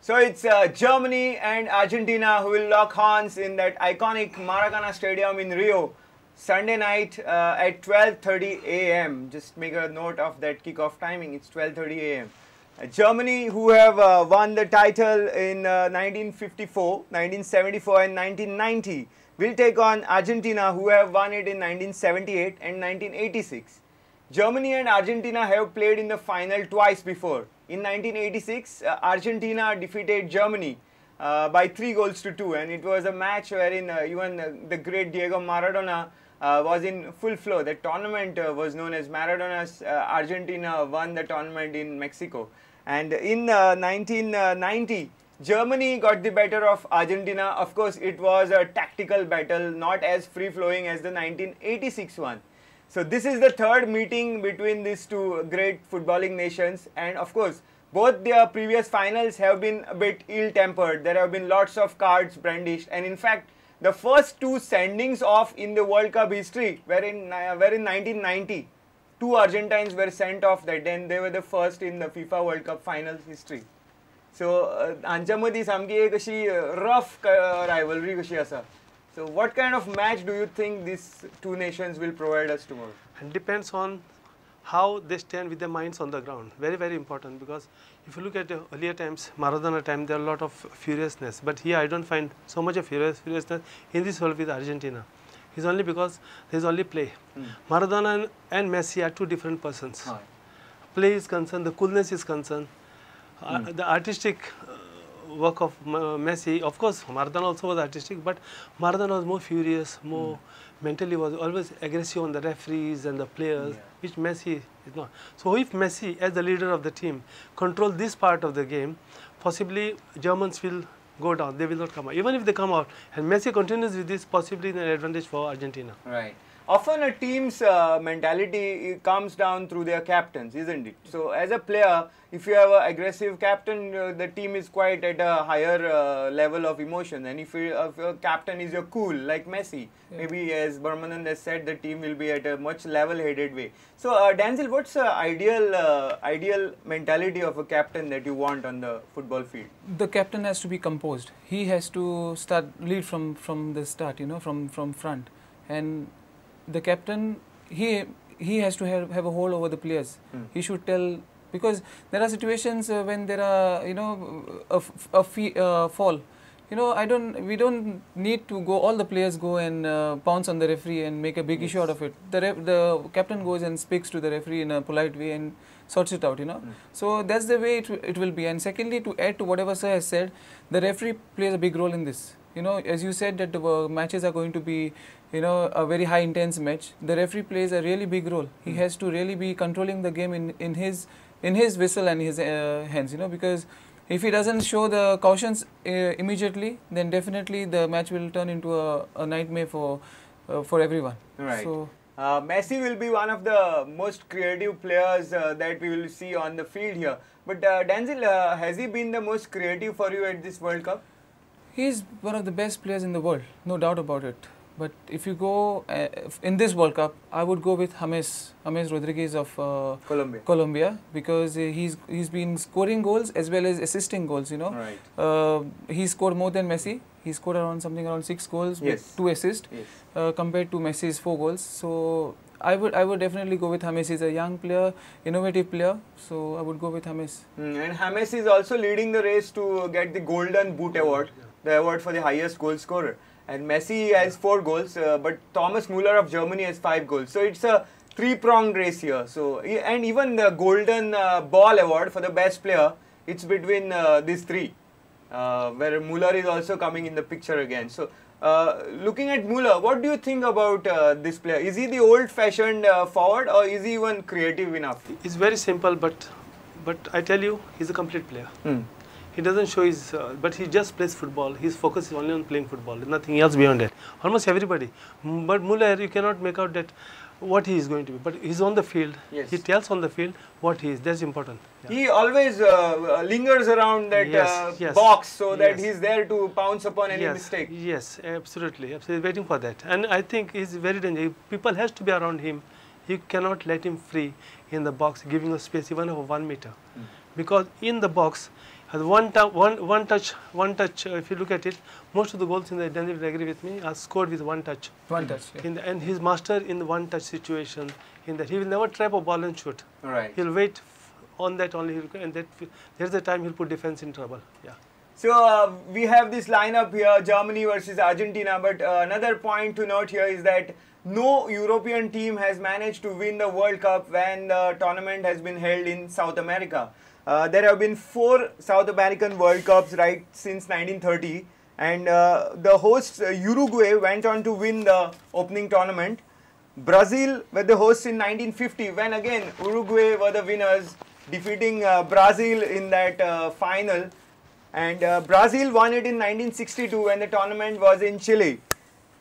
So it's Germany and Argentina who will lock horns in that iconic Maracana Stadium in Rio, Sunday night at 12:30 a.m. Just make a note of that kickoff timing. It's 12:30 a.m. Germany, who have won the title in 1954, 1974 and 1990, will take on Argentina, who have won it in 1978 and 1986. Germany and Argentina have played in the final twice before. In 1986, Argentina defeated Germany by 3-2, and it was a match wherein even the great Diego Maradona was in full flow. The tournament was known as Maradona's Argentina won the tournament in Mexico. And in 1990, Germany got the better of Argentina. Of course, it was a tactical battle, not as free-flowing as the 1986 one. So this is the third meeting between these two great footballing nations, and of course both their previous finals have been a bit ill-tempered. There have been lots of cards brandished, and in fact the first two sendings off in the World Cup history were in 1990. Two Argentines were sent off that day, and they were the first in the FIFA World Cup finals history. So हांच्यामदी सामकी एक अशी rough rivalry कशी आसा. So what kind of match do you think these two nations will provide us tomorrow? It depends on how they stand with their minds on the ground. Very, very important, because if you look at the earlier times, Maradona time, there are a lot of furiousness. But here I don't find so much of furiousness in this world with Argentina. It's only because there's only play. Maradona and Messi are two different persons. Play is concerned, the coolness is concerned, the artistic work of Messi. Of course, Maradona also was artistic, but Maradona was more furious, more mentally was always aggressive on the referees and the players, which Messi is not. So if Messi, as the leader of the team, control this part of the game, possibly Germans will go down. They will not come out. Even if they come out, and Messi continues with this, possibly an advantage for Argentina. Right. Often a team's mentality comes down through their captains, isn't it? So as a player, if you have an aggressive captain, the team is quite at a higher level of emotion. And if your captain is your cool, like Messi, maybe as Burmanand has said, the team will be at a much level-headed way. So Danzel, what's the ideal mentality of a captain that you want on the football field? The captain has to be composed. He has to lead from the start, you know, from front. And the captain, he has to have a hold over the players. He should tell, because there are situations when there are, you know, a fall. You know, we don't need to go, all the players go and pounce on the referee and make a big issue out of it. The captain goes and speaks to the referee in a polite way and sorts it out, you know. So that's the way it will be. And secondly, to add to whatever sir has said, the referee plays a big role in this. You know, as you said that the matches are going to be, you know, a very high intense match. The referee plays a really big role. He has to really be controlling the game in his whistle and his hands, you know, because if he doesn't show the cautions immediately, then definitely the match will turn into a nightmare for everyone. Right. So Messi will be one of the most creative players that we will see on the field here. But Danzel, has he been the most creative for you at this World Cup? He is one of the best players in the world, no doubt about it. But if you go in this World Cup, I would go with James Rodriguez of Colombia, because he's been scoring goals as well as assisting goals. You know, right. He scored more than Messi. He scored around 6 goals with 2 assists, compared to Messi's 4 goals. So I would definitely go with James. He's a young player, innovative player. So I would go with James. And James is also leading the race to get the Golden Boot Award, the award for the highest goal scorer. And Messi has 4 goals, but Thomas Müller of Germany has 5 goals. So it's a 3-pronged race here. So, and even the Golden Ball Award for the best player, it's between these 3, where Müller is also coming in the picture again. So looking at Müller, what do you think about this player? Is he the old-fashioned forward, or is he even creative enough? It's very simple, but I tell you, he's a complete player. He doesn't show his, but he just plays football. His focus is only on playing football, nothing else beyond that. Almost everybody. But Müller, you cannot make out that what he is going to be. But he's on the field. Yes. He tells on the field what he is. That's important. Yeah. He always lingers around that box, so that he's there to pounce upon any mistake. Yes, absolutely. Absolutely waiting for that. And I think he's very dangerous. People has to be around him. You cannot let him free in the box, giving a space even of 1 meter. Because in the box, And one touch. If you look at it, most of the goals in the Daniel will agree with me are scored with one touch. One touch. Yeah. And he's master in the one touch situation. In that he will never trap a ball and shoot. Right. He'll wait on that only, and there's the time he'll put defense in trouble. Yeah. So we have this lineup here, Germany versus Argentina. But another point to note here is that no European team has managed to win the World Cup when the tournament has been held in South America. There have been 4 South American World Cups right since 1930, and the hosts Uruguay went on to win the opening tournament. Brazil were the hosts in 1950 when again Uruguay were the winners, defeating Brazil in that final. And Brazil won it in 1962 when the tournament was in Chile.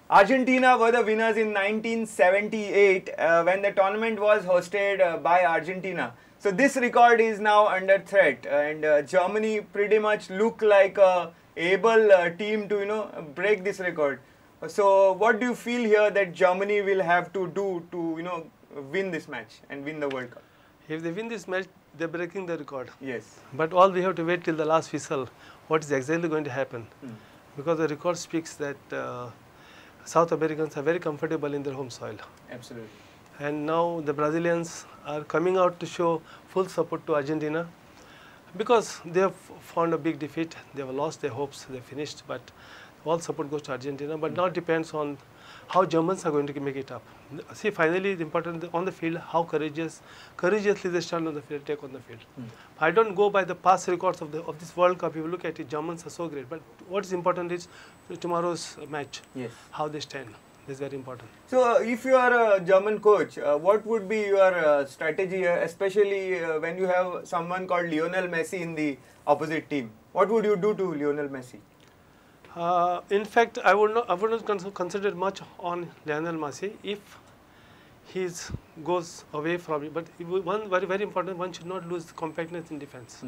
Argentina were the winners in 1978 when the tournament was hosted by Argentina. So this record is now under threat, and Germany pretty much look like a able team to break this record. So what do you feel here that Germany will have to do to win this match and win the World Cup? If they win this match, they're breaking the record. Yes. But all we have to wait till the last whistle, what is exactly going to happen. Because the record speaks that South Americans are very comfortable in their home soil. Absolutely. And now the Brazilians are coming out to show full support to Argentina because they have found a big defeat. They have lost their hopes. They finished, but all support goes to Argentina. But now it depends on how Germans are going to make it up. See, finally, the important on the field, how courageously they stand on the field, take on the field. I don't go by the past records of this World Cup. If you look at it, Germans are so great. But what is important is tomorrow's match. Yes. How they stand. This is very important. So, if you are a German coach, what would be your strategy, especially when you have someone called Lionel Messi in the opposite team? What would you do to Lionel Messi? In fact, I would not consider much on Lionel Messi if he goes away from it. But one very important, one should not lose the compactness in defense.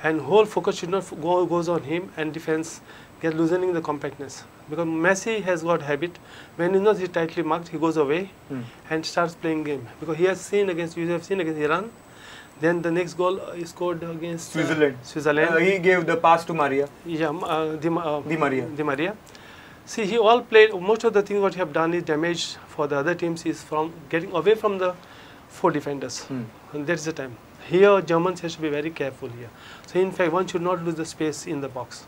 And whole focus should not goes on him and defense get loosening the compactness. Because Messi has got habit, when he knows he's tightly marked, he goes away and starts playing game. Because he has seen against Iran. Then the next goal he scored against Switzerland. He gave the pass to Maria. Yeah, Di Maria. Di Maria. See, he all played, most of the things what he have done is damage for the other teams is from getting away from the 4 defenders. And that's the time. Here, Germans has to be very careful here. So, in fact, one should not lose the space in the box.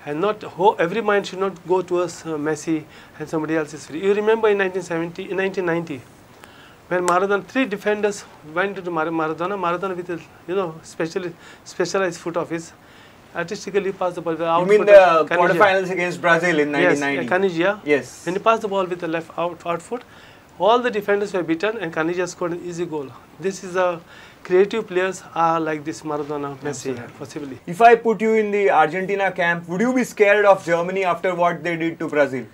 And not every mind should not go towards Messi and somebody else is free. You remember in 1990, when Maradona, 3 defenders went to Maradona with a specialized foot of his, artistically passed the ball with the out foot. You mean the quarterfinals against Brazil in 1990? Yes, Caniggia. Yes. When he passed the ball with the left out foot, all the defenders were beaten and Caniggia scored an easy goal. This is a creative players are like this Maradona, Messi, possibly. If I put you in the Argentina camp, would you be scared of Germany after what they did to Brazil?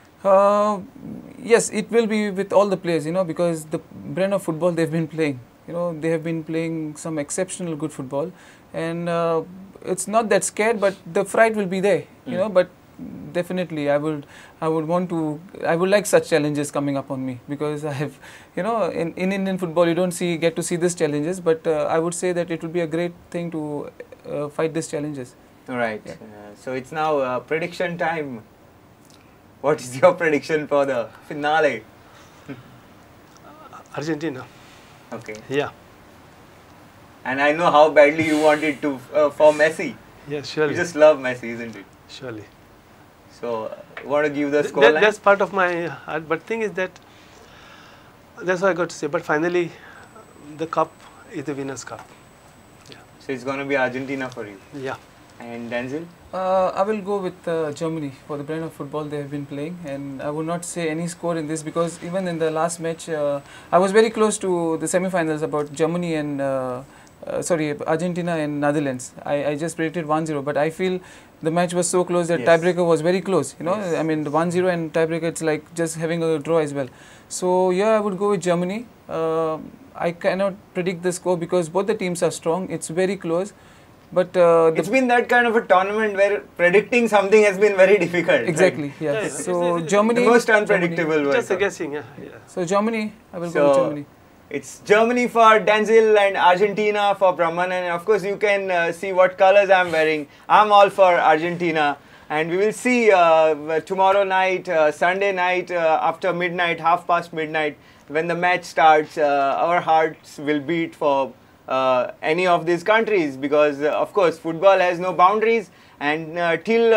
Yes, it will be with all the players, because the brand of football they've been playing. They have been playing some exceptional good football, and it's not that scared, but the fright will be there, but definitely I would like such challenges coming up on me, because I have, in Indian football you don't get to see these challenges, but I would say that it would be a great thing to fight these challenges. Right. Yeah. So it's now prediction time. What is your prediction for the finale? Argentina. Okay. Yeah. And I know how badly you want it to for Messi. Yes, surely. You just love Messi, isn't it? Surely. So, you want to give the scoreline? That's part of my heart. But thing is that, that's what I got to say. But finally, the cup is the winner's cup. Yeah. So, it's going to be Argentina for you? Yeah. And Denzel? I will go with Germany for the brand of football they have been playing, and I will not say any score in this, because even in the last match, I was very close to the semi-finals about Germany and Argentina and Netherlands. I just predicted 1-0, but I feel the match was so close that tiebreaker was very close. Yes. I mean the 1-0 and tiebreaker, it's like just having a draw as well. So I would go with Germany. I cannot predict the score because both the teams are strong. It's very close. But it's been that kind of a tournament where predicting something has been very difficult. Exactly. Right? Yeah. So Germany, the most unpredictable. Just a guessing. Yeah. So Germany, I will go with Germany. It's Germany for Denzil and Argentina for Brahman. And of course, you can see what colors I'm wearing. I'm all for Argentina. And we will see tomorrow night, Sunday night, after midnight, half past midnight, when the match starts, our hearts will beat for any of these countries, because of course football has no boundaries, and till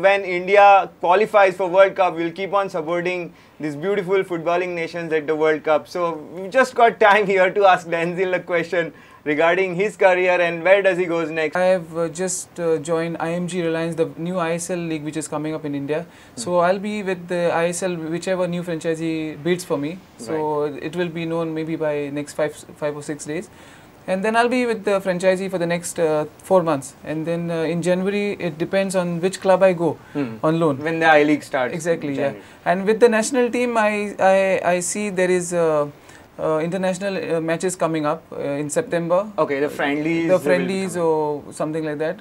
when India qualifies for World Cup, we'll keep on supporting these beautiful footballing nations at the World Cup. So we've just got time here to ask Denzil a question regarding his career and where does he goes next. I have just joined IMG Reliance, the new ISL league which is coming up in India. So I'll be with the ISL, whichever new franchisee bids for me. So it will be known maybe by next five or 6 days. And then I'll be with the franchisee for the next 4 months. And then in January, it depends on which club I go on loan. When the I-League starts. Exactly, yeah. And with the national team, I see there is international matches coming up in September. Okay, the friendlies. The friendlies or something like that.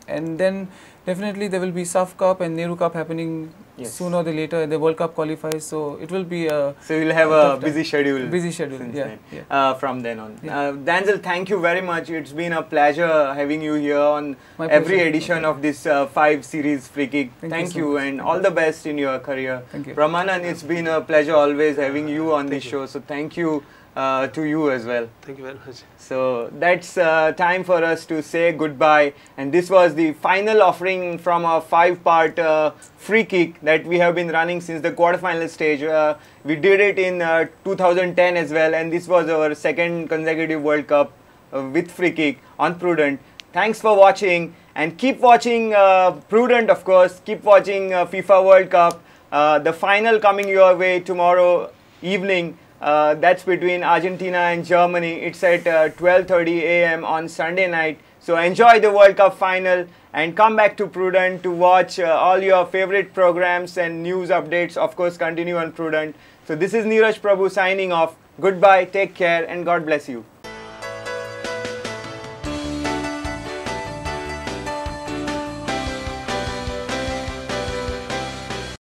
And then definitely there will be SAF Cup and Nehru Cup happening sooner or later. The World Cup qualifies, so it will be a... So you'll have a busy schedule. Busy schedule, yeah. From then on. Yeah. Denzil, thank you very much. It's been a pleasure having you here on every edition of this 5 series Free Kick. Thank you, and all the best in your career. Thank you. Brahmanan, it's been a pleasure always having you on this show. So thank you to you as well. Thank you very much. So that's time for us to say goodbye, and this was the final offering from a 5-part Free Kick that we have been running since the quarterfinal stage. We did it in 2010 as well, and this was our 2nd consecutive World Cup with Free Kick on Prudent. Thanks for watching, and keep watching Prudent, of course. Keep watching FIFA World Cup. The final coming your way tomorrow evening. That's between Argentina and Germany. It's at 12:30 a.m. on Sunday night. So enjoy the World Cup final and come back to Prudent to watch all your favorite programs and news updates. Of course, continue on Prudent. So this is Neeraj Prabhu signing off. Goodbye, take care, and God bless you.